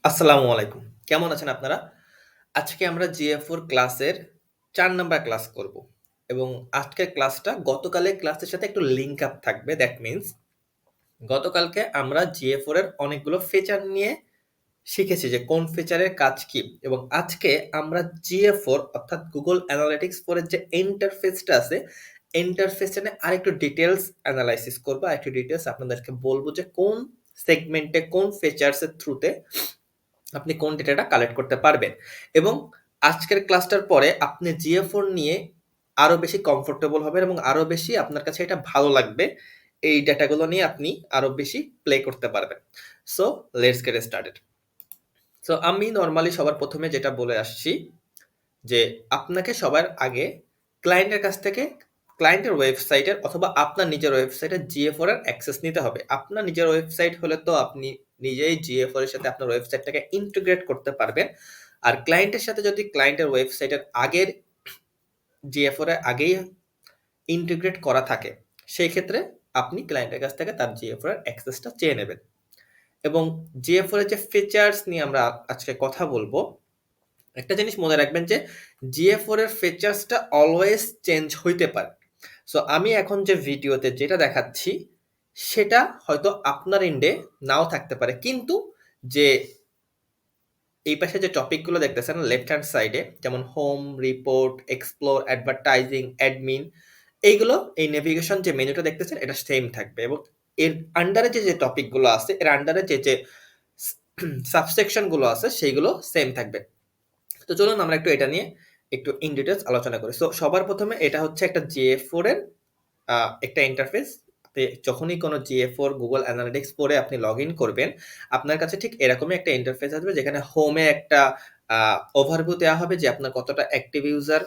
আসসালামু আলাইকুম। কেমন আছেন আপনারা? আজকে আমরা GA4 ক্লাসের ৪ নাম্বার ক্লাস করব। এবং আজকের ক্লাসটা গতকালের ক্লাসের সাথে একটু লিঙ্ক আপ থাকবে। দ্যাট মিনস গতকালকে আমরা GA4 এর অনেকগুলো ফিচার নিয়ে শিখেছি যে কোন ফিচারের কাজ কি। এবং আজকে আমরা GA4 অর্থাৎ Google Analytics 4 এর যে ইন্টারফেসটা আছে, ইন্টারফেসটা নিয়ে আরেকটু ডিটেইলস এনালাইসিস করব। আরেকটু ডিটেইলস আপনাদেরকে বলব যে কোন সেগমেন্টে কোন ফিচারস এর থ্রুতে আপনি কোন ডেটাটা কালেক্ট করতে পারবেন। এবং আজকের ক্লাসটার পরে আপনি GA4 নিয়ে আরো বেশি কমফোর্টেবল হবেন এবং আরো বেশি আপনার কাছে এটা ভালো লাগবে। এই ডেটাগুলো নিয়ে আপনি আরো বেশি প্লে করতে পারবেন। So let's get started. So আমি নরমালি সবার ১ম এ যেটা বলে আসছি যে আপনাকে সবার আগে ক্লায়েন্টের কাছ থেকে ক্লায়েন্টের ওয়েবসাইটের অথবা আপনার নিজের ওয়েবসাইটে GA4 এর অ্যাক্সেস নিতে হবে। আপনার নিজের ওয়েবসাইট হলে তো আপনি নিজেই GA4 এর সাথে আপনার ওয়েবসাইটটাকে ইন্টিগ্রেট করতে পারবেন। আর ক্লায়েন্টের সাথে যদি ক্লায়েন্টের ওয়েবসাইটের আগের GA4 এর আগেই ইন্টিগ্রেট করা থাকে, সেই ক্ষেত্রে আপনি ক্লায়েন্টের কাছ থেকে তার GA4 এর অ্যাক্সেসটা চেয়ে নেবেন। এবং GA4 এর যে ফিচারস নিয়ে আমরা আজকে কথা বলবো, একটা জিনিস মনে রাখবেন যে GA4 এর ফিচারসটা অলওয়েজ চেঞ্জ হইতে পারে। সো আমি এখন যে ভিডিওতে যেটা দেখাচ্ছি সেটা হয়তো আপনার এন্ডে নাও থাকতে পারে। কিন্তু যে এই পাশে যে টপিকগুলো দেখতেছেন লেফট হ্যান্ড সাইডে যেমন home, report, explore, advertising, admin এইগুলো এই নেভিগেশন যে মেনুটা দেখতেছেন এটা সেম থাকবে এবং এর আন্ডারে যে টপিকগুলো আছে এর আন্ডারে যে সাবসেকশন গুলো আছে সেইগুলো সেম থাকবে। তো চলুন আমরা একটু এটা নিয়ে একটু ইন ডিটেইলস আলোচনা করি। সো সবার প্রথমে এটা হচ্ছে একটা GA4 এর একটা ইন্টারফেস। যখনই কোনো GA4 Google Analytics 4 এ আপনি লগইন করবেন, আপনার কাছে ঠিক এরকমই একটা ইন্টারফেস আসবে যেখানে হোমে একটা ওভারভিউ দেওয়া হবে যে আপনার কতটা অ্যাক্টিভ ইউজার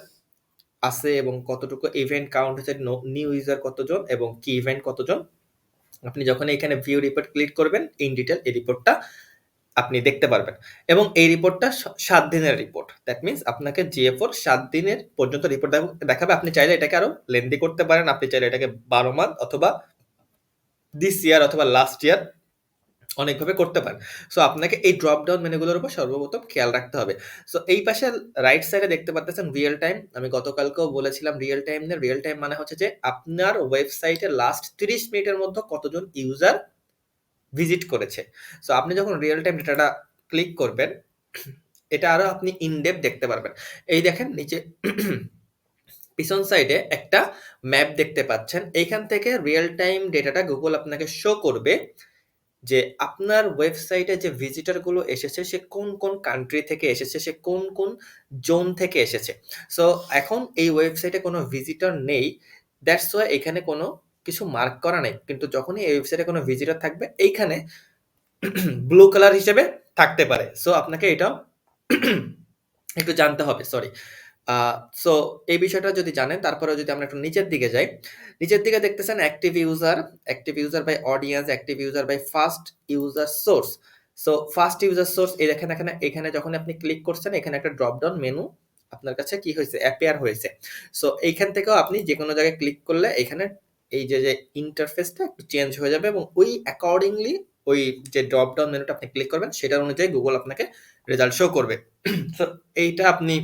আছে এবং কতটুকু ইভেন্ট কাউন্ট হচ্ছে, নিউ ইউজার কতজন এবং কি ইভেন্ট কতজন। আপনি যখন এখানে ভিউ রিপোর্ট ক্লিক করবেন, ইন ডিটেইল এই রিপোর্টটা আপনি দেখতে পারবেন। এবং এই রিপোর্টটা ৭ দিনের রিপোর্ট। দ্যাট মিনস আপনাকে GA4 ৭ দিনের পর্যন্ত রিপোর্ট দেখাবে। আপনি চাইলে এটাকে আরো লেন্দি করতে পারেন। আপনি চাইলে এটাকে ১২ মান্থ অথবা দিস ইয়ার অথবা লাস্ট ইয়ার অনেকভাবে করতে পারেন। সো আপনাকে এই ড্রপ ডাউন মেনুগুলোর উপর সর্বপ্রথম খেয়াল রাখতে হবে। সো এই পাশে রাইট সাইডে দেখতে পারতেছেন রিয়েল টাইম। আমি গতকালকেও বলেছিলাম রিয়েল টাইম মানে হচ্ছে যে আপনার ওয়েবসাইটে লাস্ট ৩০ মিনিটের মধ্যে কতজন ইউজার ভিজিট করেছে। সো আপনি যখন রিয়েল টাইম ডেটাটা ক্লিক করবেন, এটা আরো আপনি ইন ডেপথ দেখতে পারবেন। এই দেখেন নিচে পিছন সাইডে একটা ম্যাপ দেখতে পাচ্ছেন। এইখান থেকে রিয়েল টাইম ডেটাটা গুগল আপনাকে শো করবে যে আপনার ওয়েবসাইটে যে ভিজিটর গুলো এসেছে সে কোন কান্ট্রি থেকে এসেছে, সে কোন জোন থেকে এসেছে। সো এখন এই ওয়েবসাইটে কোনো ভিজিটর নেই। দ্যাটস ওয়াই এখানে কোনো কিছু মার্ক করা নেই। কিন্তু যখনই এই ওয়েবসাইটে কোনো ভিজিটর থাকবে এইখানে ব্লু কালার হিসেবে থাকতে পারে। সো আপনাকে এটাও একটু জানতে হবে। সরি। আ সো এই বিষয়টা যদি জানেন তারপরেও যদি আমরা একটু নিচের দিকে যাই। নিচের দিকে দেখতেছেন active user by audience, active user by first user source. So first user source এই দেখেন এখানে যখন আপনি ক্লিক করছেন এখানে একটা ড্রপ ডাউন মেনু আপনার কাছে কি হয়েছে? অ্যাপিয়ার হয়েছে। সো এইখান থেকেও আপনি যেকোনো জায়গায় ক্লিক করলে এখানে এই যে ইন্টারফেসটা একটু চেঞ্জ হয়ে যাবে এবং ওই অ্যাকর্ডিংলি ওই যে ড্রপ ডাউন মেনুটা আপনি ক্লিক করবেন সেটার অনুযায়ী গুগল আপনাকে রেজাল্ট শো করবে। সো এইটা আপনি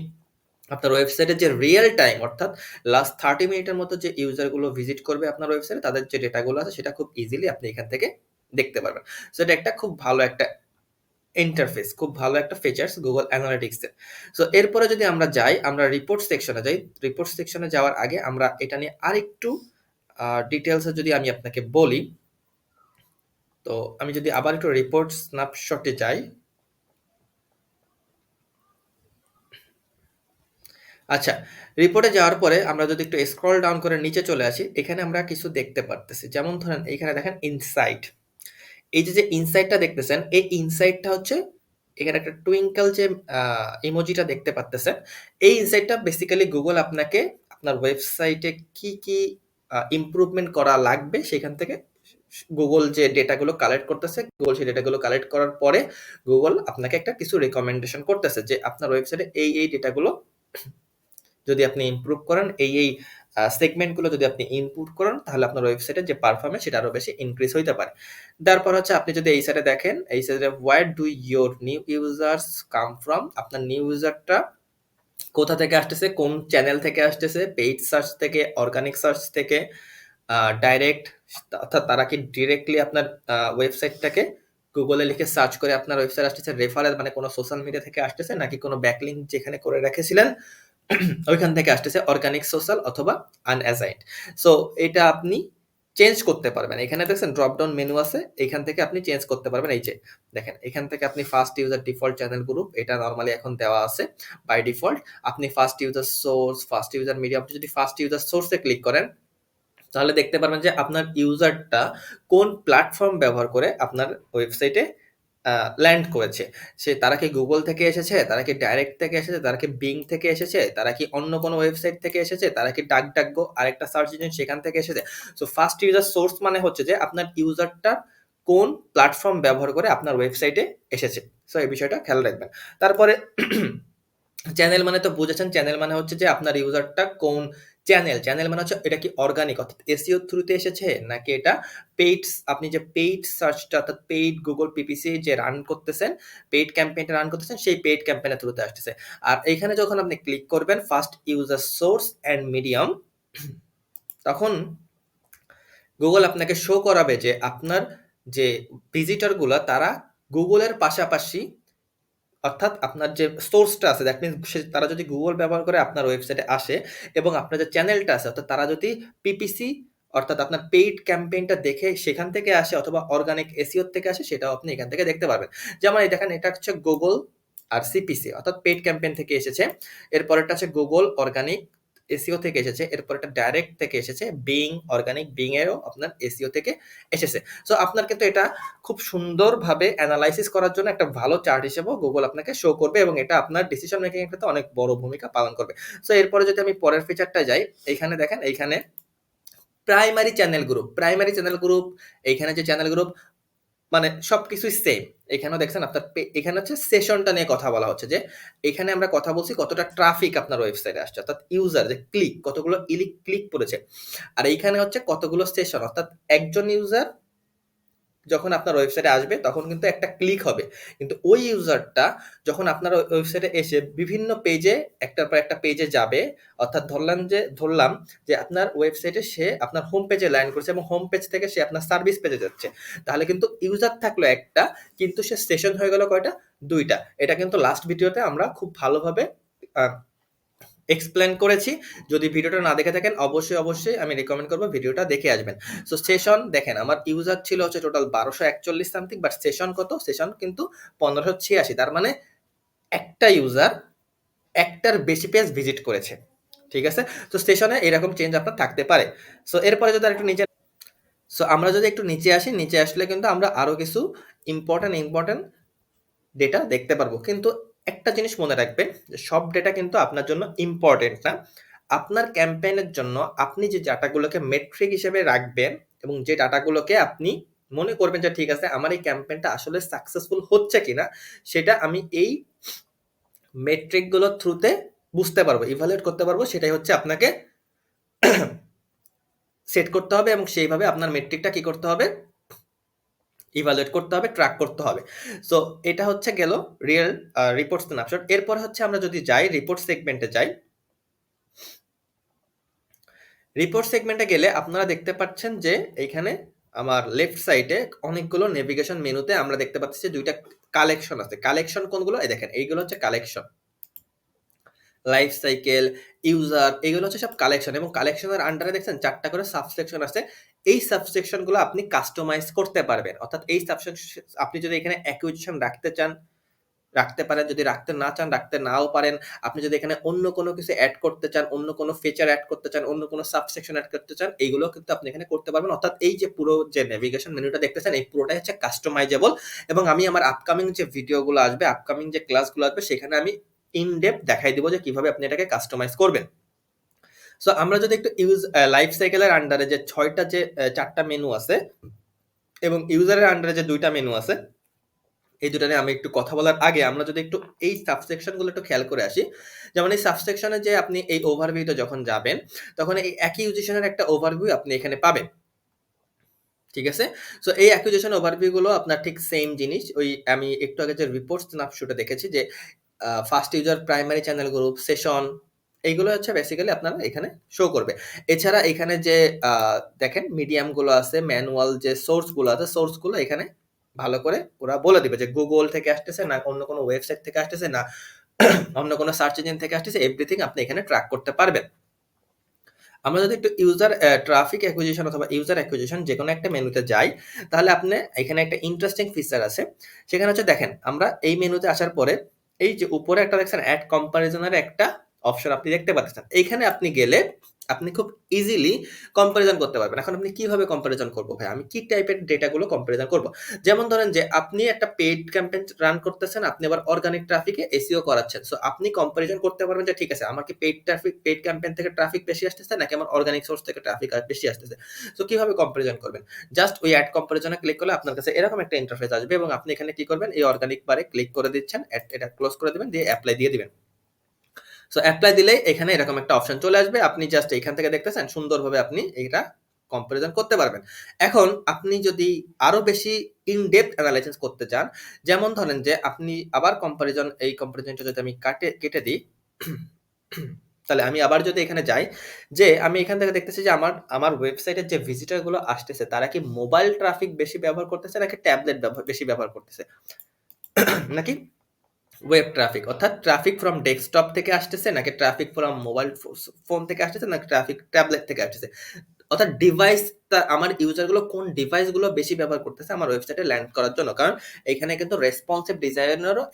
আপনার ওয়েবসাইটে যে রিয়েল টাইম অর্থাৎ লাস্ট 30 মিনিটের মতো যে ইউজার গুলো ভিজিট করবে আপনার ওয়েবসাইটে তাদের যে ডেটা গুলো আছে সেটা খুব ইজিলি আপনি এখান থেকে দেখতে পারবেন। সো এটা একটা খুব ভালো একটা ইন্টারফেস, খুব ভালো একটা ফিচারস Google Analytics এর। সো এরপরে যদি আমরা যাই, আমরা রিপোর্ট সেকশনে যাই। রিপোর্ট সেকশনে যাওয়ার আগে আমরা এটা নিয়ে আরেকটু ডিটেইলস এ যদি আমি আপনাকে বলি, তো আমি যদি আবার একটু রিপোর্ট স্ন্যাপশটে যাই। আচ্ছা, রিপোর্টে যাওয়ার পরে আমরা যদি একটু স্ক্রল ডাউন করে নিচে চলে আসি, এখানে আমরা কিছু দেখতে পারতেছি। যেমন ধরেন এইখানে দেখেন ইনসাইট। এই যে ইনসাইটটা দেখতেছেন, এই ইনসাইটটা হচ্ছে এখানে একটা টুইঙ্কল যে ইমোজিটা দেখতে পারতেছেন। এই ইনসাইটটা বেসিক্যালি গুগল আপনাকে আপনার ওয়েবসাইটে কি ইমপ্রুভমেন্ট করা লাগবে সেখান থেকে গুগল যে ডেটাগুলো কালেক্ট করতেছে, গুগল সেই ডেটাগুলো কালেক্ট করার পরে গুগল আপনাকে একটা কিছু রিকমেন্ডেশন করতেছে যে আপনার ওয়েবসাইটে এই ডেটাগুলো যদি আপনি ইমপ্রুভ করেন, এই সেগমেন্টগুলো যদি আপনি ইনপুট করেন তাহলে আপনার ওয়েবসাইটের যে পারফরম্যান্স সেটা আরো বেশি ইনক্রিজ হইতে পারে। তারপর হচ্ছে আপনি যদি এই সাইডে দেখেন, এই সাইডে where do your new users come from, আপনার নিউ ইউজারটা কোথা থেকে আসতেছে, কোন চ্যানেল থেকে আসতেছে, পেইড সার্চ থেকে, অর্গানিক সার্চ থেকে, ডাইরেক্ট, অর্থাৎ তারা কি ডিরেক্টলি আপনার ওয়েবসাইটটাকে গুগলে লিখে সার্চ করে আপনার ওয়েবসাইট আসতেছে, রেফারেল মানে কোনো সোশ্যাল মিডিয়া থেকে আসতেছে, নাকি কোনো ব্যাকলিঙ্ক যেখানে করে রেখেছিলেন ওইখান থেকে আসতেছে, অর্গানিক, সোশ্যাল অথবা আনঅ্যাসাইন্ড। সো এটা আপনি চেঞ্জ করতে পারবেন। এখানে দেখছেন ড্রপ ডাউন মেনু আছে, এখান থেকে আপনি চেঞ্জ করতে পারবেন। এই যে দেখেন, এখান থেকে আপনি first user default channel group, এটা নরমালি এখন দেওয়া আছে বাই ডিফল্ট। আপনি first user source, first user media, আপনি যদি ফার্স্ট ইউজার সোর্সে ক্লিক করেন তাহলে দেখতে পারবেন যে আপনার ইউজারটা কোন প্ল্যাটফর্ম ব্যবহার করে আপনার ওয়েবসাইটে ল্যান্ড করেছে। তারা কি গুগল থেকে এসেছে, তারা কি ডাইরেক্ট থেকে এসেছে, তারা কি বিং থেকে এসেছে, তারা কি অন্য কোনো ওয়েবসাইট থেকে এসেছে, তারা কি ডাকডাকগো আরেকটা সার্চ ইঞ্জিন সেখান থেকে এসেছে। সো ফার্স্ট ইউজার সোর্স মানে হচ্ছে যে আপনার ইউজারটা কোন প্ল্যাটফর্ম ব্যবহার করে আপনার ওয়েবসাইটে এসেছে। সো এই বিষয়টা খেয়াল রাখবেন। তারপরে চ্যানেল মানে তো বুঝেছেন, চ্যানেল মানে হচ্ছে যে আপনার ইউজারটা কোন চ্যানেল, চ্যানেল মানে হচ্ছে এটা কি অর্গানিক অর্থাৎ এসইও থ্রুতে এসেছে, নাকি এটা পেইড, আপনি যে পেইড সার্চটা অর্থাৎ পেইড গুগল পিপিসি যে রান করতেছেন, পেইড ক্যাম্পেইনটা রান করতেছেন, সেই পেইড ক্যাম্পেইনের থ্রুতে আসতেছে। আর এইখানে যখন আপনি ক্লিক করবেন first user source and medium, তখন গুগল আপনাকে শো করাবে যে আপনার যে ভিজিটরগুলো তারা গুগলের পাশাপাশি, অর্থাৎ আপনার যে সোর্সটা আছে দ্যাট মিনস তারা যদি গুগল ব্যবহার করে আপনার ওয়েবসাইটে আসে, এবং আপনার যে চ্যানেলটা আছে অর্থাৎ তারা যদি পিপিসি অর্থাৎ আপনার পেইড ক্যাম্পেইনটা দেখে সেখান থেকে আসে অথবা অর্গানিক এসইও থেকে আসে, সেটাও আপনি এখান থেকে দেখতে পারবেন। যেমন এই দেখেন, এটা হচ্ছে গুগল আর সিপিসি অর্থাৎ পেইড ক্যাম্পেইন থেকে এসেছে, এরপরেরটা হচ্ছে গুগল অর্গানিক এসইও থেকে এসেছে, এরপর এটা ডাইরেক্ট থেকে এসেছে, বিং অর্গানিক বিং এরও আপনার এসইও থেকে এসেছে। সো আপনার কিন্তু এটা খুব সুন্দরভাবে অ্যানালাইসিস করার জন্য একটা ভালো চার্ট হিসেবেও গুগল আপনাকে শো করবে, এবং এটা আপনার ডিসিশন মেকিং এর ক্ষেত্রে অনেক বড় ভূমিকা পালন করবে। সো এরপরে যদি আমি পরের ফিচারটায় যাই, এইখানে দেখেন, এইখানে primary channel group, primary channel group, এইখানে যে চ্যানেল গ্রুপ মানে সবকিছুই সেম। এখানেও দেখছেন আপনার এখানে হচ্ছে সেশনটা নিয়ে কথা বলা হচ্ছে, যে এখানে আমরা কথা বলছি কতটা ট্রাফিক আপনার ওয়েবসাইটে আসছে, অর্থাৎ ইউজার যে ক্লিক, কতগুলো ক্লিক করেছে। আর এইখানে হচ্ছে কতগুলো সেশন, অর্থাৎ একজন ইউজার যখন আপনার ওয়েবসাইটে আসবে তখন কিন্তু একটা ক্লিক হবে, কিন্তু ওই ইউজারটা যখন আপনার ওয়েবসাইটে এসে বিভিন্ন পেজে একটার পর একটা পেজে যাবে, অর্থাৎ ধরলাম যে আপনার ওয়েবসাইটে সে আপনার হোম পেজে ল্যান্ড করেছে এবং হোম পেজ থেকে সে আপনার সার্ভিস পেজে যাচ্ছে, তাহলে কিন্তু ইউজার থাকলো একটা, কিন্তু সে সেশন হয়ে গেল কয়টা, দুইটা। এটা কিন্তু লাস্ট ভিডিওতে আমরা খুব ভালোভাবে এক্সপ্লেন করেছি। যদি ভিডিওটা না দেখে থাকেন অবশ্যই আমি রেকমেন্ড করবো ভিডিওটা দেখে আসবেন। সো সেশন দেখেন, আমার ইউজার ছিল হচ্ছে টোটাল 1241 সামথিং, বাট সেশন কত, সেশন কিন্তু 1586। তার মানে একটা ইউজার একটার বেশি পেজ ভিজিট করেছে, ঠিক আছে। তো সেশনে এরকম চেঞ্জ আপনার থাকতে পারে। সো এরপরে যদি একটু নিচে, সো আমরা যদি একটু নিচে আসি, নিচে আসলে কিন্তু আমরা আরো কিছু ইম্পর্টেন্ট ডেটা দেখতে পারবো। কিন্তু একটা জিনিস মনে রাখবেন যে সব ডেটা কিন্তু আপনার জন্য ইম্পর্টেন্ট না। আপনার ক্যাম্পেইনের জন্য আপনি যে ডাটাগুলোকে মেট্রিক হিসেবে রাখবেন এবং যে ডাটাগুলোকে আপনি মনে করবেন যে ঠিক আছে আমার এই ক্যাম্পেইনটা আসলে সাকসেসফুল হচ্ছে কিনা, সেটা আমি এই মেট্রিক গুলোর থ্রুতে বুঝতে পারবো, ইভালুয়েট করতে পারবো। সেটাই হচ্ছে আপনাকে সেট করতে হবে, এবং সেইভাবে আপনার মেট্রিকটা কি করতে হবে, ইভালুয়েট করতে হবে, ট্র্যাক করতে হবে। সো এটা হচ্ছে গেল রিয়েল রিপোর্ট স্ন্যাপশট। এরপর হচ্ছে আমরা যদি যাই রিপোর্ট সেগমেন্টে যাই, রিপোর্ট সেগমেন্টে গেলে আপনারা দেখতে পাচ্ছেন যে এইখানে আমার লেফট সাইডে অনেকগুলো নেভিগেশন মেনুতে আমরা দেখতে পাচ্ছি যে দুইটা কালেকশন আছে। কালেকশন কোনগুলো, এই দেখেন এইগুলো হচ্ছে কালেকশন, লাইফ সাইকেল, ইউজার, এগুলো হচ্ছে সব কালেকশন, এবং কালেকশনের আন্ডারে দেখছেন 4টা করে সাবসেকশন আছে। এই সাবসেকশনগুলো আপনি কাস্টমাইজ করতে পারবেন, অর্থাৎ এই সাবসেকশন আপনি যদি এখানে অ্যাকুইজিশন রাখতে চান রাখতে পারেন, যদি রাখতে না চান রাখতে নাও পারেন। আপনি যদি এখানে অন্য কোনো কিছু অ্যাড করতে চান, অন্য কোনো ফিচার অ্যাড করতে চান, অন্য কোনো সাবসেকশন অ্যাড করতে চান, এইগুলো কিন্তু আপনি এখানে করতে পারবেন। অর্থাৎ এই যে পুরো যে নেভিগেশন মেনুটা দেখতেছেন এই পুরোটাই হচ্ছে কাস্টমাইজেবল, এবং আমি আমার আপকামিং যে ভিডিওগুলো আসবে, আপকামিং যে ক্লাসগুলো আসবে, সেখানে আমি ইন ডেপথ দেখাই দিব যে কিভাবে আপনি এটাকে কাস্টমাইজ করবেন। সো আমরা যদি একটু লাইফ সাইকেলের আন্ডারে যে 6টা যে 4টা মেনু আছে এবং ইউজারের আন্ডারে যে 2টা মেনু আছে, এই দুটা নিয়ে আমি একটু কথা বলার আগে আমরা যদি একটু এই সাবসেকশন গুলো একটু খেয়াল করে আসি। যেমন এই সাবসেকশনে যে আপনি এই ওভারভিউতে যখন যাবেন, তখন এই অ্যাকিউজিশনের একটা ওভারভিউ আপনি এখানে পাবেন। ঠিক আছে? সো এই অ্যাকুইজিশন ওভারভিউ গুলো আপনার ঠিক সেম জিনিস। ওই আমি একটু আগে যে রিপোর্ট স্ন্যাপশটে দেখেছি যে first user, primary channel group, session এইগুলো হচ্ছে বেসিক্যালি আপনারা এখানে শো করবে। এছাড়া এখানে যে আ দেখেন মিডিয়াম গুলো আছে, ম্যানুয়াল যে সোর্স গুলো আছে, সোর্স গুলো এখানে ভালো করে ওরা বলে দিবে যে Google থেকে আসতেছে না অন্য কোনো ওয়েবসাইট থেকে আসতেছে না অন্য কোনো সার্চ ইঞ্জিন থেকে আসতেছে, এভরিথিং আপনি এখানে ট্র্যাক করতে পারবেন। আমরা যদি একটু ইউজার ট্রাফিক অ্যাকুইজিশন অথবা ইউজার অ্যাকুইজিশন যেকোনো একটা মেনুতে যাই, তাহলে আপনি এখানে একটা ইন্টারেস্টিং ফিচার আছে। সেখানে হচ্ছে দেখেন, আমরা এই মেনুতে আসার পরে এই যে উপরে একটা দেখছেন এড কম্পারিজন এর একটা অপশন আপনি দেখতে পাচ্ছেন। এইখানে আপনি গেলে আপনি খুব ইজিলি কম্পারিজন করতে পারবেন। এখন আপনি কিভাবে কম্পারিজন করব ভাই? আমি কি টাইপের ডেটা গুলো কম্পারিজন করব? যেমন ধরেন যে আপনি একটা পেইড ক্যাম্পেইন রান করতেছেন, আপনি আবার অর্গানিক ট্রাফিকে এসইও করাচ্ছেন। সো আপনি কম্পারিজন করতে পারবেন যে ঠিক আছে, আমার কি পেইড ক্যাম্পেইন থেকে ট্রাফিক বেশি আসতেছে নাকি আমার অর্গানিক সোর্স থেকে ট্রাফিক বেশি আসতেছে। সো কিভাবে কম্পারিজন করবেন? জাস্ট ওই অ্যাড কম্পারিজনে ক্লিক করলে আপনার কাছে এরকম একটা ইন্টারফেস আসবে এবং আপনি এখানে কি করবেন? এই অর্গানিক বারে ক্লিক করে দিচ্ছেন, এটা ক্লোজ করে দিবেন, দিয়ে এপ্লাই দিয়ে দিবেন। সো এপ্লাই দিলেই এখানে এরকম একটা অপশন চলে আসবে। আপনি জাস্ট এখান থেকে দেখতেছেন সুন্দরভাবে আপনি এটা কম্পারিজন করতে পারবেন। এখন আপনি যদি আরো বেশি ইন ডেপথ অ্যানালাইসিস করতে চান, যেমন ধরেন যে আপনি আবার এই কম্পারিজনটা যদি আমি কেটে দিই, তাহলে আমি আবার যদি এখানে যাই, যে আমি এখান থেকে দেখতেছি যে আমার ওয়েবসাইটের যে ভিজিটর গুলো আসতেছে তারা কি মোবাইল ট্রাফিক বেশি ব্যবহার করতেছে নাকি ট্যাবলেট বেশি ব্যবহার করতেছে? নাকি ওয়েব ট্রাফিক, অর্থাৎ ট্রাফিক ফ্রম ডেস্কটপ থেকে আসতেছে নাকি ট্রাফিক ফ্রম মোবাইল ফোন থেকে আসতেছে নাকি ট্রাফিক ট্যাবলেট থেকে আসতেছে, অর্থাৎ ডিভাইসটা আমার ইউজার গুলো কোন ডিভাইস গুলো বেশি ব্যবহার করতেছে আমার ওয়েবসাইটে ল্যান্ড করার জন্য। কারণ এখানে কিন্তু রেসপন্সিভ ডিজাইনেরও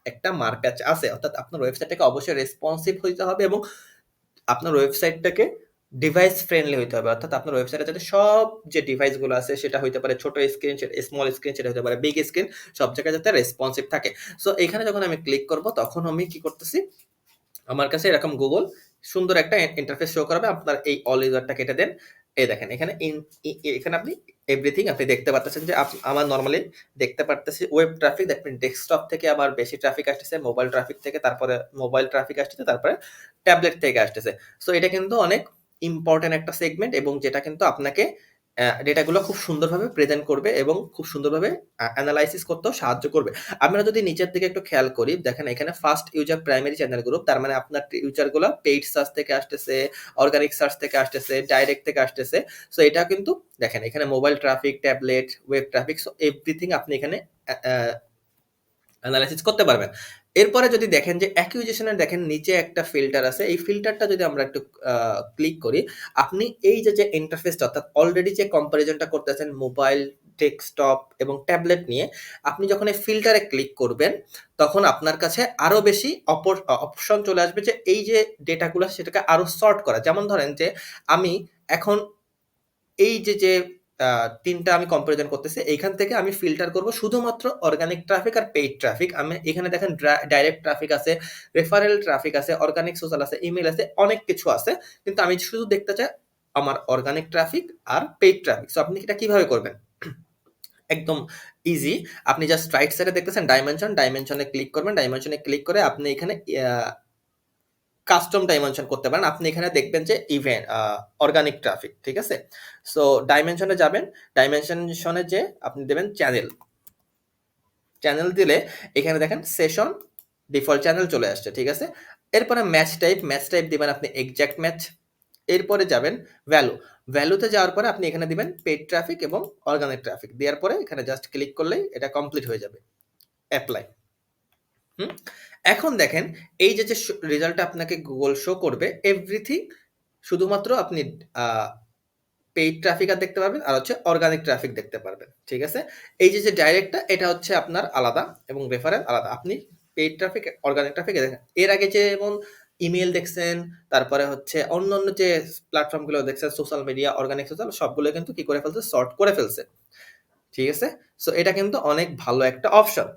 একটা মার্ক আছে, অর্থাৎ আপনার ওয়েবসাইটটাকে অবশ্যই রেসপন্সিভ হইতে হবে এবং আপনার ওয়েবসাইটটাকে ডিভাইস ফ্রেন্ডলি হইতে হবে। অর্থাৎ আপনার ওয়েবসাইটে যাতে সব যে ডিভাইস গুলো আছে, সেটা হইতে পারে ছোট স্ক্রিন, সেটা স্মল স্ক্রিন, সেটা হতে পারে বিগ স্ক্রিন, সব জায়গায় যাতে রেসপন্সিভ থাকে। সো এখানে যখন আমি ক্লিক করব তখন আমি কি করতেছি, আমার কাছে এরকম গুগল সুন্দর একটা ইন্টারফেস শো করাবে। আপনার এই অল ইউজারটা কেটে দেন। এই দেখেন এখানে এখানে আপনি এভরিথিং আপনি দেখতে পারতেছেন যে আমার নরমালি দেখতে পারতেছি ওয়েব ট্রাফিক, দেখবেন ডেস্কটপ থেকে আবার বেশি ট্রাফিক আসতেছে, মোবাইল ট্রাফিক থেকে, তারপরে মোবাইল ট্রাফিক আসতেছে, তারপরে ট্যাবলেট থেকে আসতেছে। সো এটা কিন্তু অনেক ইম্পর্টেন্ট একটা সেগমেন্ট এবং যেটা কিন্তু আপনাকে ডেটাগুলো খুব সুন্দরভাবে প্রেজেন্ট করবে এবং খুব সুন্দরভাবে অ্যানালাইসিস করতেও সাহায্য করবে। আমরা যদি নিচের দিকে একটু খেয়াল করি, দেখেন এখানে first user, primary channel group, তার মানে আপনার ইউজার গুলো পেইড সার্চ থেকে আসতেছে, অর্গানিক সার্চ থেকে আসতেছে, ডাইরেক্ট থেকে আসতেছে। সো এটা কিন্তু দেখেন এখানে mobile traffic, tablet, web traffic, so everything আপনি এখানে অ্যানালাইসিস করতে পারবেন। এরপরে যদি দেখেন যে অ্যাকুইজিশনের দেখেন নিচে একটা ফিল্টার আছে। এই ফিল্টারটা যদি আমরা একটু ক্লিক করি, আপনি এই যে ইন্টারফেসটা, অর্থাৎ অলরেডি যে কম্পারিজনটা করতেছেন মোবাইল, ডেস্কটপ এবং ট্যাবলেট নিয়ে, আপনি যখন এই ফিল্টারে ক্লিক করবেন, তখন আপনার কাছে আরো বেশি অপশন চলে আসবে যে এই যে ডেটাগুলো সেটাকে আরো সর্ট করা। যেমন ধরেন যে আমি এখন এই যে ৩ টা আমি কম্পারিজন করতেছি। এইখান থেকে আমি ফিল্টার করব শুধুমাত্র অর্গানিক ট্রাফিক আর পেইড ট্রাফিক। আমি এখানে দেখেন ডাইরেক্ট ট্রাফিক আছে, রেফারেল ট্রাফিক আছে, অর্গানিক সোশ্যাল আছে, ইমেইল আছে, অনেক কিছু আছে। কিন্তু আমি শুধু দেখতে চাই আমার অর্গানিক ট্রাফিক আর পেইড ট্রাফিক। সো আপনি এটা কিভাবে করবেন? একদম ইজি। আপনি জাস্ট রাইট সাইডে দেখতেছেন ডাইমেনশনে ক্লিক করবেন। ডাইমেনশনে ক্লিক করে আপনি এখানে কাস্টম ডাইমেনশন করতে পারেন। আপনি এখানে দেখবেন যে অর্গানিক ট্রাফিক, ঠিক আছে? সো ডাইমেনশনে যাবেন। ডাইমেনশনে যেয়ে আপনি দেবেন চ্যানেল। চ্যানেল দিলে এখানে দেখেন সেশন ডিফল্ট চ্যানেল চলে আসছে, ঠিক আছে? এরপরে ম্যাচ টাইপ দিবেন আপনি এক্সাক্ট ম্যাচ। এরপরে যাবেন ভ্যালুতে যাওয়ার পরে আপনি এখানে দিবেন পেইড ট্রাফিক এবং অর্গানিক ট্রাফিক। দেওয়ার পরে এখানে জাস্ট ক্লিক করলেই এটা কমপ্লিট হয়ে যাবে। অ্যাপ্লাই। এখন দেখেন এই যে রেজাল্টটা আপনাকে গুগল শো করবে, এভরিথিং শুধুমাত্র আপনি পেইড ট্রাফিক আর দেখতে পারবেন আর হচ্ছে অর্গানিক ট্রাফিক দেখতে পারবেন, ঠিক আছে? এই যে ডাইরেক্টটা এটা হচ্ছে আপনার আলাদা এবং রেফারেল আলাদা। আপনি পেইড ট্রাফিক, অর্গানিক ট্রাফিক দেখেন। এর আগে যেমন ইমেল দেখছেন, তারপরে হচ্ছে অন্যান্য যে প্ল্যাটফর্ম গুলো দেখছেন, সোশ্যাল মিডিয়া, অর্গানিক সোশ্যাল, সবগুলো কিন্তু কি করে ফেলছে, সর্ট করে ফেলছে, ঠিক আছে? সো এটা কিন্তু অনেক ভালো একটা অপশন।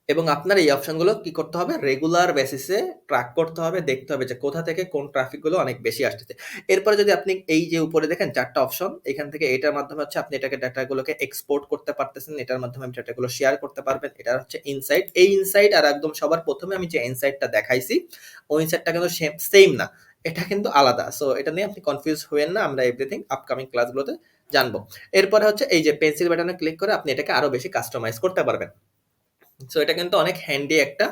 এবং আপনার এই অপশনগুলো কি করতে হবে? রেগুলার বেসিসে ট্র্যাক করতে হবে, দেখতে হবে যে কোথা থেকে কোন ট্রাফিকগুলো অনেক বেশি আসতেছে। এরপরে যদি আপনি এই যে উপরে দেখেন ৪ টা অপশন, এখান থেকে এটার মাধ্যমে হচ্ছে আপনি ডাটাগুলোকে এক্সপোর্ট করতে পারতেছেন। এটার মাধ্যমে আপনি ডাটাগুলো শেয়ার করতে পারবেন। এটা হচ্ছে ইনসাইট। এই ইনসাইট আর একদম সবার ১ম এ আমি যে ইনসাইটটা দেখাইছি, ওই ইনসাইটটা কিন্তু সেইম না। এটা কিন্তু আলাদা। সো এটা নিয়ে আপনি কনফিউজ হইয়েন না। আমরা এভরিথিং আপকামিং ক্লাসগুলোতে জানবো। এরপরে হচ্ছে এই যে পেন্সিল বাটনে ক্লিক করে আপনি এটাকে আরো বেশি কাস্টমাইজ করতে পারবেন। সো এটা কিন্তু অনেক হ্যান্ডি একটা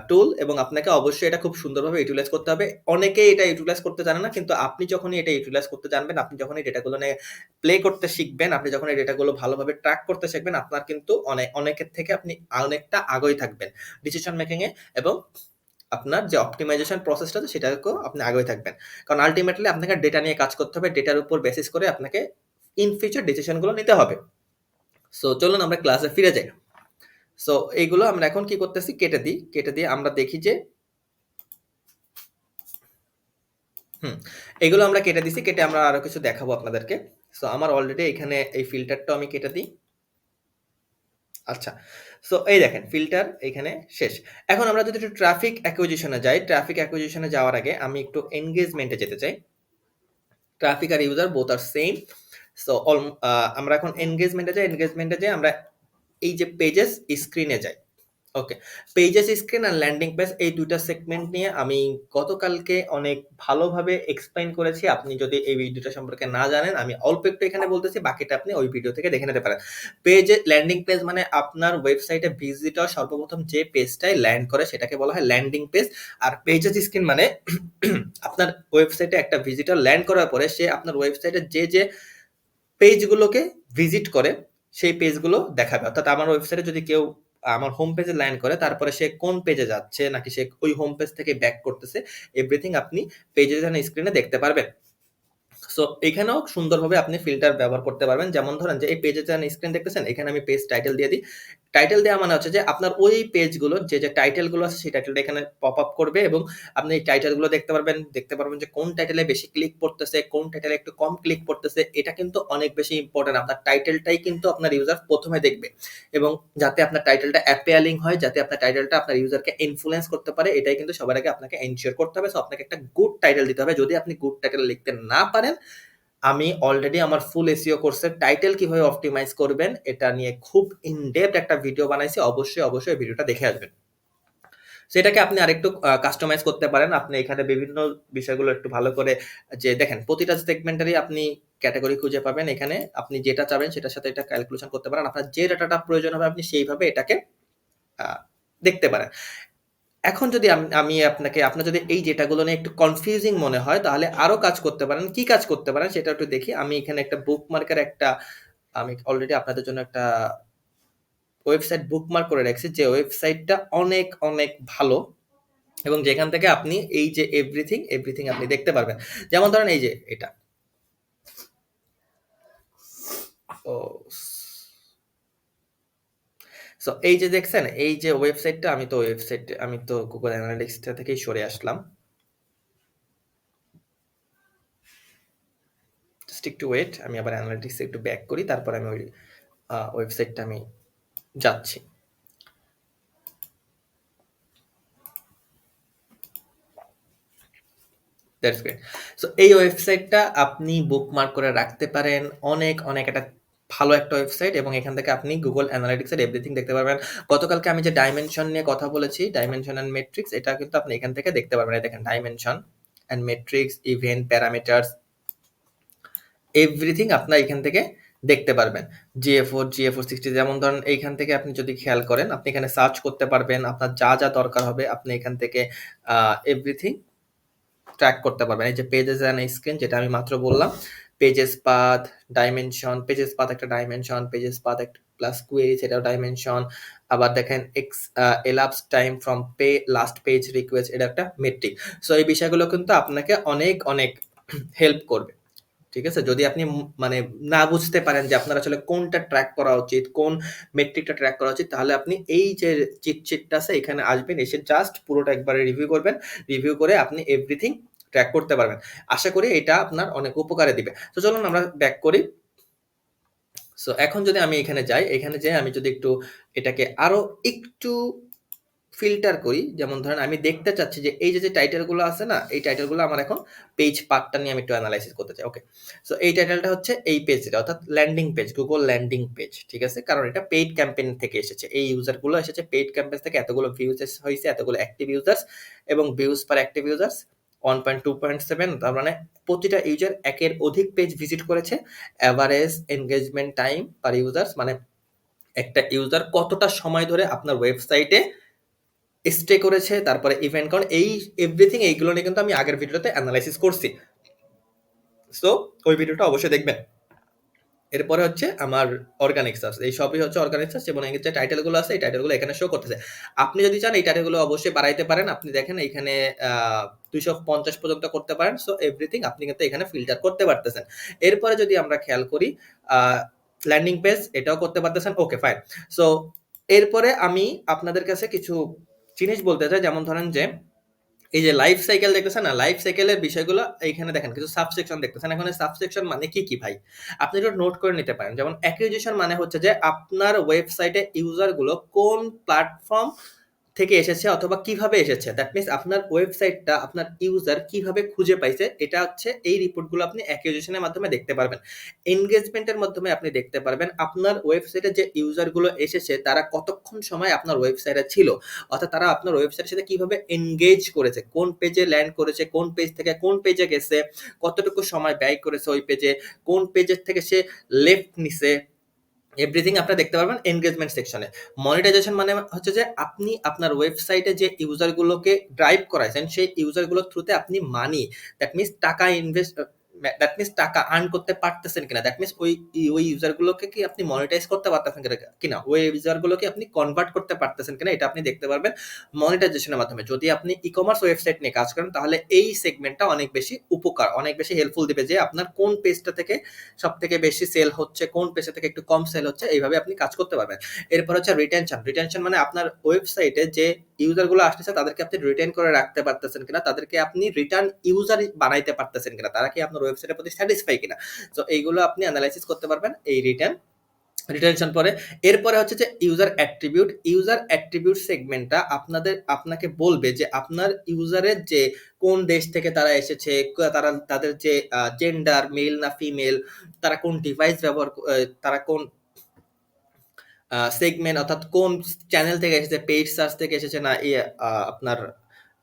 টুল এবং আপনাকে অবশ্যই এটা খুব সুন্দরভাবে ইউটিলাইজ করতে হবে। অনেকেই এটা ইউটিলাইজ করতে জানে না। কিন্তু আপনি যখনই এটা ইউটিলাইজ করতে জানবেন, আপনি যখন এই ডেটাগুলো নিয়ে প্লে করতে শিখবেন, আপনি যখন এই ডেটাগুলো ভালোভাবে ট্র্যাক করতে শিখবেন, আপনার কিন্তু অনেকের থেকে আপনি অনেকটা আগাই থাকবেন ডিসিশন মেকিং এ এবং আপনার যে অপটিমাইজেশন প্রসেসটা আছে সেটাকেও আপনি আগাই থাকবেন। কারণ আল্টিমেটলি আপনাকে ডেটা নিয়ে কাজ করতে হবে। ডেটার উপর বেসিস করে আপনাকে ইন ফিউচার ডিসিশনগুলো নিতে হবে। সো চলুন আমরা ক্লাসে ফিরে যাই। সো এইগুলো আমরা এখন কি করতেছি? কেটে দিই। কেটে দিয়ে আমরা দেখি যে এগুলো আমরা কেটে দিছি। কেটে আমরা আরো কিছু দেখাবো আপনাদেরকে। সো আমার অলরেডি এখানে এই ফিল্টারটাও আমি কেটে দিই। আচ্ছা। সো এই দেখেন ফিল্টার এখানে শেষ। এখন আমরা যদি একটু ট্রাফিক অ্যাকুইজিশন এ যাই, ট্রাফিক অ্যাকুইজিশন এ যাওয়ার আগে আমি একটু এনগেজমেন্ট এ যেতে চাই। ট্রাফিক আর ইউজার বোথ আর সেম। সো আমরা এখন এনগেজমেন্ট এ যাই। এনগেজমেন্ট এ যাই আমরা এই যে পেজেস স্ক্রিনে যাই। ওকে। পেজেস স্ক্রিন আর ল্যান্ডিং পেজ এই ২ টা সেগমেন্ট নিয়ে আমি গতকালকে অনেক ভালোভাবে এক্সপ্লেইন করেছি। আপনি যদি এই ভিডিওটা সম্পর্কে না জানেন, আমি অল্প একটু এখানে বলতেছি, বাকিটা আপনি ওই ভিডিও থেকে দেখে নিতে পারেন। ল্যান্ডিং পেজ মানে আপনার ওয়েবসাইটে ভিজিটর সর্বপ্রথম যে পেজটায় ল্যান্ড করে সেটাকে বলা হয় ল্যান্ডিং পেজ। আর পেজেস স্ক্রিন মানে আপনার ওয়েবসাইটে একটা ভিজিটর ল্যান্ড করার পরে সে আপনার ওয়েবসাইটে যে পেজগুলোকে ভিজিট করে সেই পেজগুলো দেখাবে। অর্থাৎ আমার ওয়েবসাইটে যদি কেউ আমার হোম পেজে ল্যান্ড করে তারপরে সে কোন পেজে যাচ্ছে নাকি সে ওই হোম পেজ থেকে ব্যাক করতেছে এভরিথিং আপনি পেজের স্ক্রিনে দেখতে পারবেন। সো এখানেও সুন্দরভাবে আপনি ফিল্টার ব্যবহার করতে পারবেন। যেমন ধরেন যে এই পেজের স্ক্রিন দেখতেছেন, এখানে আমি পেজ টাইটেল দিয়ে দিই। টাইটেল দেওয়া মানে হচ্ছে যে আপনার ওই পেজগুলোর যে টাইটেল গুলো আছে সেই টাইটেলটা এখানে পপ আপ করবে এবং আপনি এই টাইটেল গুলো দেখতে পারবেন যে কোন টাইটেলে বেশি ক্লিক পড়তেছে, কোন টাইটেলে একটু কম ক্লিক পড়তেছে। এটা কিন্তু অনেক বেশি ইম্পর্টেন্ট। আপনার টাইটেলটাই কিন্তু আপনার ইউজার ১ম এ দেখবে এবং যাতে আপনার টাইটেলটা অ্যাপিয়ালিং হয়, যাতে আপনার টাইটেলটা আপনার ইউজারকে ইনফ্লুয়েন্স করতে পারে, এটাই কিন্তু সবার আগে আপনাকে এনশিওর করতে হবে। সো আপনাকে একটা গুড টাইটেল দিতে হবে। যদি আপনি গুড টাইটেল লিখতে না পারেন, আমি অলরেডি আমার ফুল এসইও কোর্সের টাইটেল কিভাবে অপটিমাইজ করবেন এটা নিয়ে খুব ইন ডেপথ একটা ভিডিও বানাইছি। অবশ্যই ভিডিওটা দেখে আসবেন। সেটাকে আপনি আরেকটু কাস্টমাইজ করতে পারেন। আপনি এখানে বিভিন্ন বিষয়গুলো একটু ভালো করে যে দেখেন প্রতিটা সেগমেন্টেরই আপনি ক্যাটেগরি খুঁজে পাবেন। এখানে আপনি যেটা চাবেন সেটার সাথে এটা ক্যালকুলেশন করতে পারেন। আপনার যে ডাটাটা প্রয়োজন হবে আপনি সেইভাবে এটাকে আ দেখতে পারেন। এখন যদি আমি আপনার যদি এই ডেটাগুলো নিয়ে একটু কনফিউজিং মনে হয় তাহলে আরো কাজ করতে পারেন। কি কাজ করতে পারেন সেটা একটু দেখি। আমি এখানে একটা বুকমার্কের আমি অলরেডি আপনাদের জন্য একটা ওয়েবসাইট বুকমার্ক করে রাখছি যে ওয়েবসাইটটা অনেক ভালো এবং যেখান থেকে আপনি এই যে এভরিথিং আপনি দেখতে পারবেন। যেমন ধরেন এই যে এটা। ও সো এই যে দেখছেন এই যে ওয়েবসাইটটা আমি তো Google Analytics টা থেকেই সরে আসলাম। জাস্ট একটু ওয়েট। আমি আবার অ্যানালিটিক্স একটু ব্যাক করি। তারপর আমি ওই ওয়েবসাইটটা আমি যাচ্ছি। That's great. সো এই ওয়েবসাইটটা আপনি বুকমার্ক করে রাখতে পারেন। অনেক একটা ভালো একটা ওয়েবসাইট এবং এখান থেকে আপনি Google Analytics এর এভরিথিং দেখতে পারবেন। গতকালকে আমি যে ডাইমেনশন নিয়ে কথা বলেছি, ডাইমেনশন অ্যান্ড মেট্রিক্স এটা কিন্তু আপনি এখান থেকে দেখতে পারবেন। এই দেখেন dimension and metrics, event, parameters everything আপনার এখান থেকে দেখতে পারবেন। GA4 60 যেমন ধরেন এইখান থেকে আপনি যদি খেয়াল করেন আপনি এখানে সার্চ করতে পারবেন। আপনার যা দরকার হবে আপনি এখান থেকে এভরিথিং ট্র্যাক করতে পারবেন। এই যে পেজেস অ্যান্ড স্ক্রিন যেটা আমি মাত্র বললাম, pages path, dimension, pages path একটা ডাইমেনশন, পেজেস পাথ একটা প্লাস কোয়েরি সেটাও ডাইমেনশন। আবার দেখেন elapsed time from last page request এটা একটা মেট্রিক। সো এই বিষয়গুলো কিন্তু আপনাকে অনেক হেল্প করবে। ঠিক আছে? যদি আপনি মানে না বুঝতে পারেন যে আপনার আসলে কোনটা ট্র্যাক করা উচিত, কোন মেট্রিকটা ট্র্যাক করা উচিত, তাহলে আপনি এই যে চিট শিটটা আছে এখানে আসবেন, এসে জাস্ট পুরোটা একবারে রিভিউ করবেন। রিভিউ করে আপনি এভরিথিং ট্র্যাক করতে পারবেন। আশা করি এটা আপনার অনেক উপকারে দিবে। তো চলুন আমরা ব্যাক করি। সো এখন যদি আমি এখানে যাই, এখানে যেয়ে আমি যদি একটু এটাকে আরো একটু ফিল্টার করি, যেমন ধরেন আমি দেখতে চাচ্ছি যে এই যে টাইটেলগুলো আছে না, এই টাইটেলগুলো আমার এখন পেজ পার্টটা নিয়ে আমি একটু অ্যানালাইসিস করতে চাই। ওকে, সো এই টাইটেলটা হচ্ছে এই পেজটা, অর্থাৎ landing page, Google landing page, ঠিক আছে? কারণ এটা পেইড ক্যাম্পেইন থেকে এসেছে, এই ইউজারগুলো এসেছে পেইড ক্যাম্পেইন থেকে, এতগুলো ভিউজ হয়েছে, এতগুলো অ্যাক্টিভ ইউজার্স এবং ভিউজ পার অ্যাক্টিভ ইউজার্স 1.2.7, তার মানে প্রতিটা ইউজার একের অধিক পেজ ভিজিট করেছে। অ্যাভারেজ এনগেজমেন্ট টাইম পার ইউজার্স, মানে একটা ইউজার কতটা সময় ধরে আপনার ওয়েবসাইটে স্টে করেছে, তারপরে ইভেন্ট কাউন্ট, এই এভরিথিং এইগুলো নিয়ে কিন্তু আমি আগের ভিডিওতে অ্যানালাইসিস করছি। সো ওই ভিডিওটা অবশ্যই দেখবেন। এরপরে হচ্ছে আমার অর্গানিক সার্চ, এই সবই হচ্ছে অর্গানিক সার্চ এবং যে টাইটেলগুলো আছে এই টাইটেলগুলো এখানে শো করতেছে। আপনি যদি চান এই টাইটেলগুলো অবশ্যই বাড়াইতে পারেন, আপনি দেখেন এখানে 250 পর্যন্ত করতে পারেন। সো এভরিথিং আপনি কিন্তু এখানে ফিল্টার করতে পারতেছেন। এরপরে যদি আমরা খেয়াল করি ল্যান্ডিং পেজ, এটাও করতে পারতেছেন। ওকে, ফাইন। সো এরপরে আমি আপনাদের কাছে কিছু জিনিস বলতে চাই, যেমন ধরেন যে এই যে লাইফ সাইকেল দেখতেছেন না, লাইফ সাইকেলের বিষয়গুলো এইখানে দেখেন কিছু সাবসেকশন দেখতেছেন। এখন এই সাবসেকশন মানে কি কি ভাই, আপনি একটু নোট করে নিতে পারেন। যেমন অ্যাকুইজিশন মানে হচ্ছে যে আপনার ওয়েবসাইটে ইউজার গুলো কোন প্ল্যাটফর্ম থেকে এসেছে অথবা কিভাবে এসেছে, দ্যাট মিনস আপনার ওয়েবসাইটটা আপনার ইউজার কিভাবে খুঁজে পাইছে, এটা হচ্ছে এই রিপোর্টগুলো আপনি অ্যাকুইজিশনের মাধ্যমে দেখতে পারবেন। এনগেজমেন্টের মাধ্যমে আপনি দেখতে পারবেন আপনার ওয়েবসাইটে যে ইউজারগুলো এসেছে তারা কতক্ষণ সময় আপনার ওয়েবসাইটে ছিল, অর্থাৎ তারা আপনার ওয়েবসাইটের সাথে কিভাবে এনগেজ করেছে, কোন পেজে ল্যান্ড করেছে, কোন পেজ থেকে কোন পেজে গেছে, কতটুকু সময় ব্যয় করেছে ওই পেজে, কোন পেজের থেকে সে লেফট নিছে, এভরিথিং আপনারা দেখতে পারবেন এনগেজমেন্ট সেকশনে। মনিটাইজেশন মানে হচ্ছে যে আপনি আপনার ওয়েবসাইটে যে ইউজারগুলোকে ড্রাইভ করাইছেন সেই ইউজারগুলোর থ্রুতে আপনি মানি, দ্যাট মিনস টাকা ইনভেস্ট, দ্যাট মিনস টাকা আর্ন করতে পারতেছেন কিনা, দ্যাট মিনস ওই ইউজারগুলোকে কি আপনি মনিটাইজ করতে পারতেছেন কিনা, ওই ইউজারগুলোকে আপনি কনভার্ট করতে পারতেছেন কিনা, এটা আপনি দেখতে পারবেন মনিটাইজেশনের মাধ্যমে। যদি আপনি ই কমার্স ওয়েবসাইট নিয়ে কাজ করেন তাহলে এই সেগমেন্টটা অনেক বেশি উপকার, অনেক বেশি হেল্পফুল দিবে যে আপনার কোন পেজটা থেকে সব থেকে বেশি সেল হচ্ছে, কোন পেজটা থেকে একটু কম সেল হচ্ছে, এইভাবে আপনি কাজ করতে পারবেন। এরপর হচ্ছে রিটেনশন। রিটেনশন মানে আপনার ওয়েবসাইটে যে ইউজারগুলো আসতেছে তাদেরকে আপনি রিটেন করে রাখতে পারতেছেন কিনা, তাদেরকে আপনি রিটার্ন ইউজার বানাইতে পারতেছেন কিনা, তারা কি আপনার ওয়েবসাইটের প্রতি স্যাটিসফাই কিনা। সো এইগুলো আপনি অ্যানালাইসিস করতে পারবেন এই রিটেনশন পরে। এরপরে হচ্ছে যে ইউজার অ্যাট্রিবিউট। ইউজার অ্যাট্রিবিউট সেগমেন্টটা আপনাকে বলবে যে আপনার ইউজারের যে কোন দেশ থেকে তারা এসেছে, তারা তাদের যে জেন্ডার মেল না ফিমেল, তারা কোন ডিভাইস ব্যবহার তারা কোন সেগমেন্ট, অর্থাৎ কোন চ্যানেল থেকে এসেছে, পেইড সার্চ থেকে এসেছে না আপনার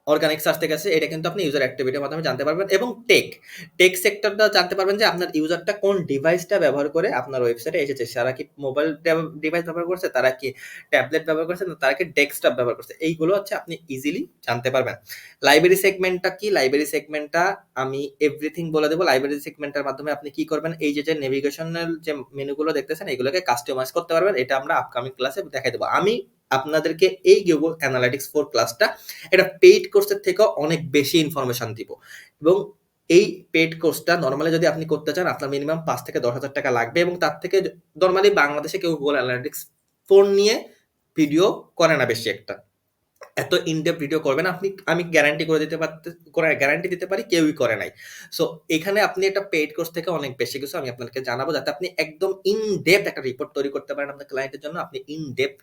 অর্গানিক সার্চ থেকে আসে, এটা কিন্তু আপনি ইউজার অ্যাক্টিভিটির মাধ্যমে জানতে পারবেন। এবং টেক সেক্টরটা জানতে পারবেন যে আপনার ইউজারটা কোন ডিভাইসটা ব্যবহার করে আপনার ওয়েবসাইটে এসেছে, তারা কি মোবাইল ডিভাইস ব্যবহার করছে, তারা কি ট্যাবলেট ব্যবহার করছে, তারা কি ডেস্কটপ ব্যবহার করছে, এইগুলো হচ্ছে আপনি ইজিলি জানতে পারবেন। লাইব্রেরি সেগমেন্টটা কি, লাইব্রেরি সেগমেন্টটা আমি এভরিথিং বলে দেবো। লাইব্রেরি সেগমেন্টের মাধ্যমে আপনি কি করবেন, এই যে নেভিগেশনাল যে মেনুগুলো দেখতেছেন এগুলোকে কাস্টমাইজ করতে পারবেন, এটা আমরা আপকামিং ক্লাসে দেখাই দেবো। আমি আপনাদেরকে এই গুগল অ্যানালিটিক্স 4 ক্লাসটা এটা পেইড কোর্সের থেকেও অনেক বেশি ইনফরমেশন দিব। এবং এই পেইড কোর্সটা নরমালি যদি আপনি করতে চান আপনার মিনিমাম 5 থেকে 10,000 টাকা লাগবে, এবং তার থেকে নরমালি বাংলাদেশে কেউ গুগল অ্যানালিটিক্স 4 নিয়ে ভিডিও করে না বেশি একটা, এত ইনডেপথ ভিডিও করবেন আপনি, আমি গ্যারান্টি দিতে পারি কেউই করে নাই। সো এখানে আপনি একটা পেইড কোর্স থেকে অনেক বেশি কিছু আমি আপনাদেরকে জানাবো, যাতে আপনি একদম ইনডেপথ একটা রিপোর্ট তৈরি করতে পারেন আপনার ক্লায়েন্টের জন্য। আপনি ইনডেপথ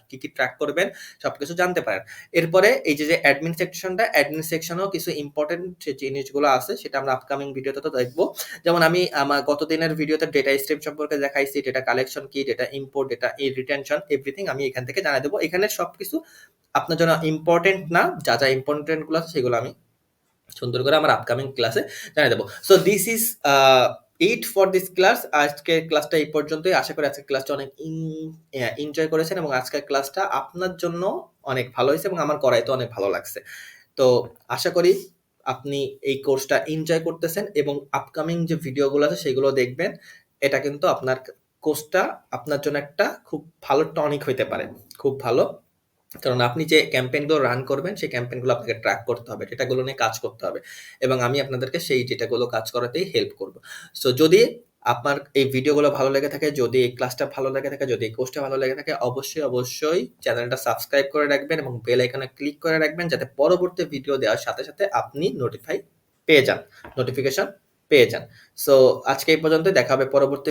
কি ট্র্যাক করবেন সবকিছু জানতে পারেন। এরপরে এই যে অ্যাডমিন সেকশনটা, অ্যাডমিন সেকশনেও কিছু ইম্পর্টেন্ট যে জিনিসগুলো আছে সেটা আমরা আপকামিং ভিডিওতে তো দেখবো। যেমন আমি আমার গত দিনের ভিডিওতে ডেটা স্ট্রিম সম্পর্কে দেখাইছি, ডেটা কালেকশন কি, data import, data retention, everything আমি এখান থেকে জানাই দেবো। এখানে সবকিছু আপনার জন্য ইম্পর্টেন্ট না, যা ইম্পর্টেন্ট গুলো আছে সেগুলো আমি সুন্দর করে আমার আপকামিং ক্লাসে জানিয়ে দেবো। So this is it for this class. আজকের ক্লাসটা এই পর্যন্তই। আশা করি আজকের ক্লাসটা অনেক এনজয় করেছেন এবং আজকের ক্লাসটা আপনার জন্য অনেক ভালো হয়েছে এবং আমার করাইতে অনেক ভালো লাগছে। তো আশা করি আপনি এই কোর্সটা এনজয় করতেছেন এবং আপকামিং যে ভিডিওগুলো আছে সেগুলো দেখবেন। এটা কিন্তু আপনার কোর্সটা আপনার জন্য একটা খুব ভালো টনিক হইতে পারে, খুব ভালো। কারণ আপনি যে ক্যাম্পেইনগুলো রান করবেন সেই ক্যাম্পেইনগুলো আপনাকে ট্র্যাক করতে হবে, ডেটাগুলো নিয়ে কাজ করতে হবে এবং আমি আপনাদেরকে সেই ডেটাগুলো কাজ করাতেই হেল্প করব। সো যদি আপনার এই ভিডিওগুলো ভালো লেগে থাকে, যদি এই ক্লাসটা ভালো লেগে থাকে, যদি এই কোর্সটা ভালো লেগে থাকে, অবশ্যই চ্যানেলটা সাবস্ক্রাইব করে রাখবেন এবং বেল আইকনে ক্লিক করে রাখবেন, যাতে পরবর্তী ভিডিও দেওয়ার সাথে সাথে আপনি নোটিফিকেশন পেয়ে যান। সো আজকে এই পর্যন্ত, দেখা হবে পরবর্তী